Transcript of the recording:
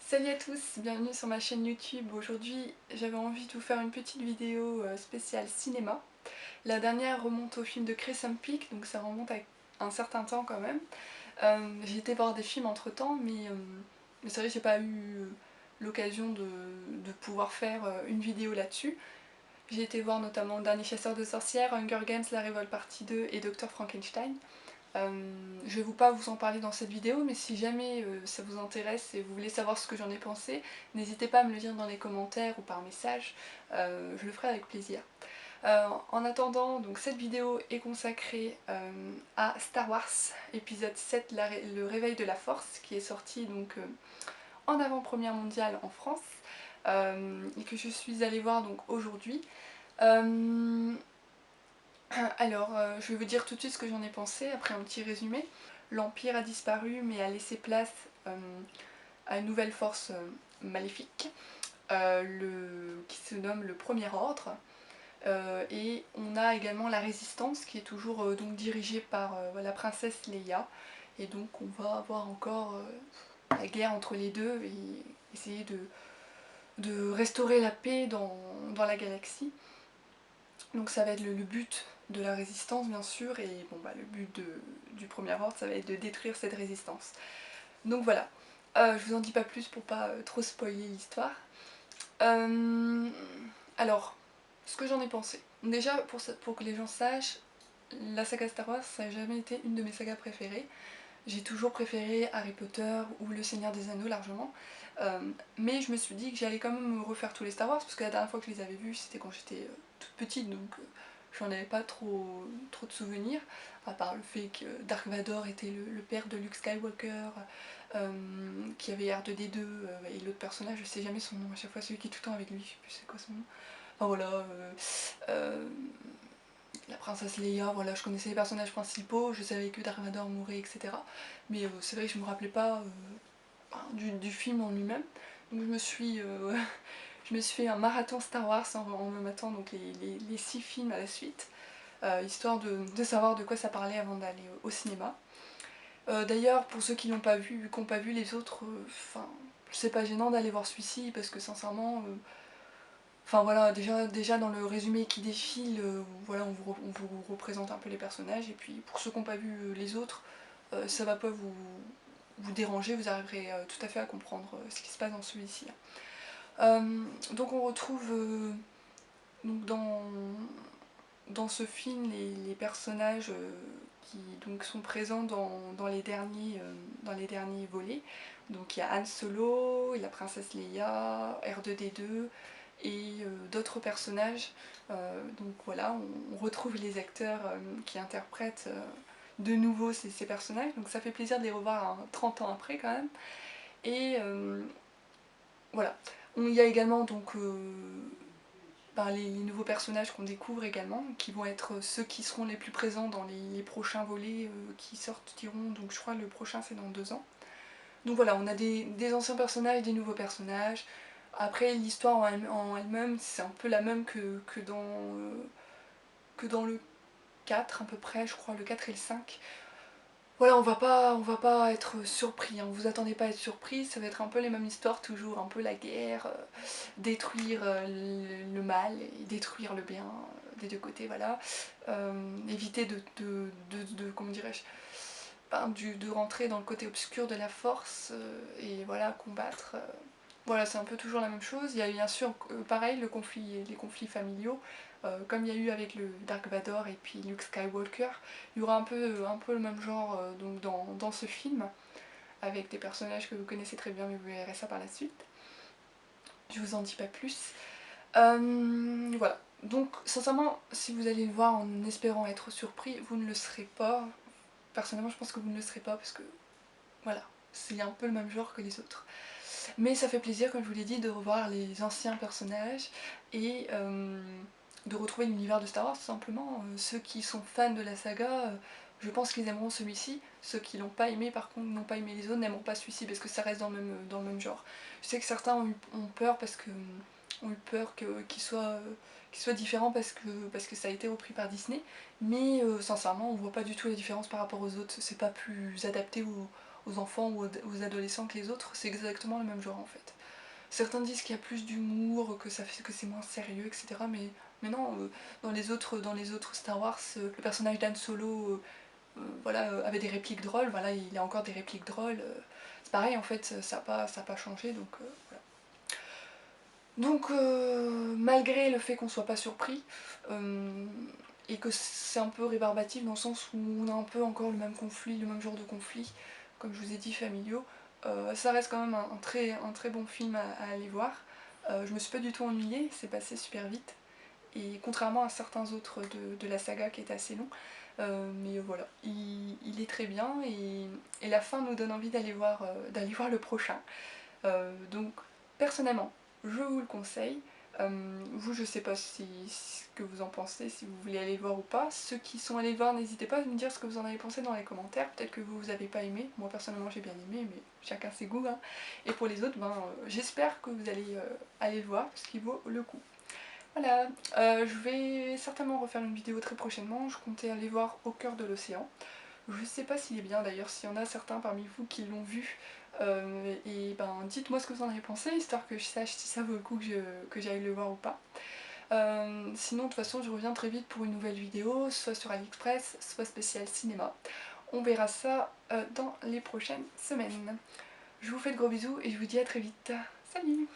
Salut à tous, bienvenue sur ma chaîne YouTube. Aujourd'hui j'avais envie de vous faire une petite vidéo spéciale cinéma. La dernière remonte au film de Crescent Peak, donc ça remonte à un certain temps quand même. J'ai été voir des films entre temps, mais c'est vrai que j'ai pas eu l'occasion de pouvoir faire une vidéo là-dessus. J'ai été voir notamment Le Dernier Chasseur de Sorcières, Hunger Games, La Révolte partie 2 et Dr Frankenstein. Je vais pas vous en parler dans cette vidéo, mais si jamais ça vous intéresse et vous voulez savoir ce que j'en ai pensé, n'hésitez pas à me le dire dans les commentaires ou par message, je le ferai avec plaisir. En attendant, donc cette vidéo est consacrée à Star Wars épisode 7, le réveil de la force, qui est sorti donc en avant-première mondiale en France, et que je suis allée voir donc aujourd'hui. Alors, je vais vous dire tout de suite ce que j'en ai pensé, après un petit résumé. L'Empire a disparu, mais a laissé place à une nouvelle force maléfique, qui se nomme le Premier Ordre. Et on a également la Résistance, qui est toujours donc dirigée par la princesse Leia. Et donc on va avoir encore la guerre entre les deux et essayer de restaurer la paix dans la galaxie. Donc ça va être le but de la résistance bien sûr, et bon, bah, le but du premier ordre ça va être de détruire cette résistance. Donc voilà, je vous en dis pas plus pour pas trop spoiler l'histoire. Euh, alors, ce que j'en ai pensé. Déjà, pour que les gens sachent, la saga Star Wars ça n'a jamais été une de mes sagas préférées. J'ai toujours préféré Harry Potter ou Le Seigneur des Anneaux largement. Mais je me suis dit que j'allais quand même me refaire tous les Star Wars, parce que la dernière fois que je les avais vus c'était quand j'étais toute petite, donc j'en avais pas trop de souvenirs, à part le fait que Dark Vador était le père de Luke Skywalker, qui avait R2D2, et l'autre personnage, je sais jamais son nom à chaque fois, celui qui est tout le temps avec lui, je sais plus c'est quoi son nom. Enfin voilà, euh, la princesse Leia, voilà, je connaissais les personnages principaux, je savais que Dark Vador mourait, etc. Mais c'est vrai que je me rappelais pas du film en lui-même. Donc je me suis fait un marathon Star Wars en me mettant donc les 6 films à la suite, histoire de savoir de quoi ça parlait avant d'aller au cinéma. D'ailleurs, pour ceux qui n'ont pas vu les autres, enfin, c'est pas gênant d'aller voir celui-ci parce que sincèrement, enfin voilà, déjà dans le résumé qui défile, voilà, on vous représente un peu les personnages, et puis pour ceux qui n'ont pas vu les autres, ça va pas vous déranger, vous arriverez tout à fait à comprendre ce qui se passe dans celui-ci. Donc on retrouve donc dans ce film les personnages qui donc sont présents dans les derniers volets. Donc il y a Han Solo, la princesse Leia, R2D2 et d'autres personnages. Donc voilà, on retrouve les acteurs qui interprètent de nouveau ces personnages. Donc ça fait plaisir de les revoir 30 ans après quand même. Et voilà. Il y a également donc les nouveaux personnages qu'on découvre également, qui vont être ceux qui seront les plus présents dans les prochains volets qui sortiront, donc je crois le prochain c'est dans 2 ans. Donc voilà, on a des anciens personnages, des nouveaux personnages. Après l'histoire en elle-même, c'est un peu la même que dans le 4 à peu près, je crois, le 4 et le 5. Voilà, on va pas être surpris, hein. Vous attendez pas à être surpris, ça va être un peu les mêmes histoires toujours, un peu la guerre, détruire le mal et détruire le bien des deux côtés, voilà. Éviter comment dirais-je, de rentrer dans le côté obscur de la force, et voilà, combattre. Voilà, c'est un peu toujours la même chose. Il y a bien sûr, pareil, les conflits familiaux, comme il y a eu avec le Dark Vador et puis Luke Skywalker. Il y aura un peu le même genre donc dans ce film, avec des personnages que vous connaissez très bien, mais vous verrez ça par la suite. Je vous en dis pas plus. Voilà. Donc, sincèrement, si vous allez le voir en espérant être surpris, vous ne le serez pas. Personnellement, je pense que vous ne le serez pas parce que, voilà, c'est un peu le même genre que les autres. Mais ça fait plaisir, comme je vous l'ai dit, de revoir les anciens personnages et de retrouver l'univers de Star Wars tout simplement. Ceux qui sont fans de la saga, je pense qu'ils aimeront celui-ci. Ceux qui l'ont pas aimé, par contre, n'ont pas aimé les autres, n'aimeront pas celui-ci parce que ça reste dans le même genre. Je sais que certains ont peur parce que ont eu peur qu'il soit différent parce que ça a été repris par Disney, mais sincèrement on voit pas du tout la différence par rapport aux autres, c'est pas plus adapté aux enfants ou aux adolescents que les autres, c'est exactement le même genre en fait. Certains disent qu'il y a plus d'humour, que ça fait que c'est moins sérieux, etc. Mais non, dans les autres Star Wars, le personnage d'Han Solo voilà, avait des répliques drôles, voilà, il a encore des répliques drôles. C'est pareil en fait, ça n'a pas changé, donc voilà. Donc malgré le fait qu'on soit pas surpris, et que c'est un peu rébarbatif dans le sens où on a un peu encore le même conflit, le même genre de conflit, comme je vous ai dit, familiaux, ça reste quand même un très bon film à aller voir. Je me suis pas du tout ennuyée, c'est passé super vite. Et contrairement à certains autres de la saga qui est assez long, mais voilà, il est très bien et la fin nous donne envie d'aller voir le prochain. Donc personnellement, je vous le conseille. Vous, je sais pas ce que vous en pensez, si vous voulez aller le voir ou pas. Ceux qui sont allés le voir, n'hésitez pas à me dire ce que vous en avez pensé dans les commentaires. Peut-être que vous avez pas aimé. Moi personnellement j'ai bien aimé, mais chacun ses goûts, hein. Et pour les autres, j'espère que vous allez aller le voir parce qu'il vaut le coup. Voilà, je vais certainement refaire une vidéo très prochainement. Je comptais aller voir Au cœur de l'océan. Je sais pas s'il est bien d'ailleurs, s'il y en a certains parmi vous qui l'ont vu. Et ben dites-moi ce que vous en avez pensé, histoire que je sache si ça vaut le coup que j'aille le voir ou pas. Sinon de toute façon je reviens très vite pour une nouvelle vidéo, soit sur AliExpress, soit spécial cinéma. On verra ça dans les prochaines semaines. Je vous fais de gros bisous et je vous dis à très vite. Salut!